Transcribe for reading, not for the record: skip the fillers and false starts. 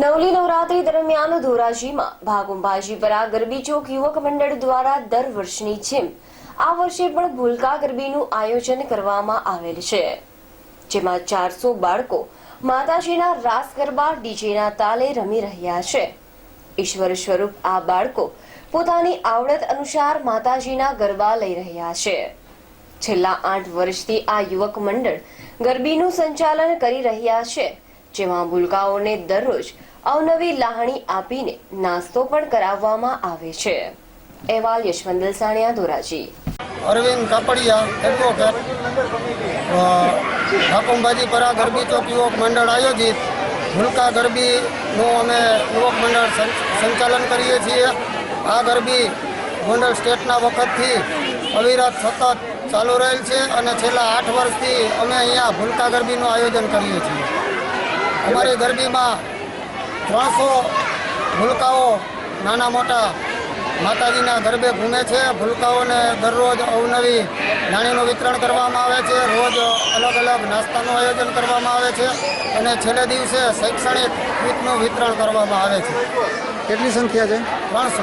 નવલી નવરાત્રી દરમિયાન ધોરાજીમાં ભાગુંબાજીપરા ગરબી ચોક યુવક મંડળ દ્વારા દર વર્ષની જેમ આ વર્ષે પણ ભૂલકા ગરબીનું આયોજન કરવામાં આવેલ છે, જેમાં 400 બાળકો માતાજીના રાસ ગરબા ડીજેના તાલે રમી રહ્યા છે। ઈશ્વર સ્વરૂપ આ બાળકો પોતાની આવડત અનુસાર માતાજીના ગરબા લઈ રહ્યા છે। છેલ્લા 8 વર્ષથી આ યુવક મંડળ ગરબીનું સંચાલન કરી રહ્યા છે, જેમાં ભૂલકાઓને દરરોજ અવનવી લાહણી આપીને નાસ્તો પણ કરાવવામાં આવે છે। અહેવાલ યશવંત દલસાણિયા, ધોરાજી। અરવિંદ કાપડિયા, એડવોકેટ, ભાગુંબાજીપરા ગરબી ચોક યુવક મંડળ આયોજિત ભૂલકા ગરબીનું અમે યુવક મંડળ સંચાલન કરીએ છીએ। આ ગરબી ગોંડલ સ્ટેટના વખતથી અવિરત સતત ચાલુ રહેલ છે અને છેલ્લા 8 વર્ષથી અમે અહીંયા ભૂલકા ગરબીનું આયોજન કરીએ છીએ। અમારી ગરબીમાં 300 ભૂલકાઓ નાના મોટા માતાજીના ગરબે ઘૂમે છે। ભૂલકાઓને દરરોજ અવનવી નાણીનું વિતરણ કરવામાં આવે છે, રોજ અલગ અલગ નાસ્તાનું આયોજન કરવામાં આવે છે અને છેલ્લે દિવસે શૈક્ષણિક કીટનું વિતરણ કરવામાં આવે છે। કેટલી સંખ્યા છે? 300।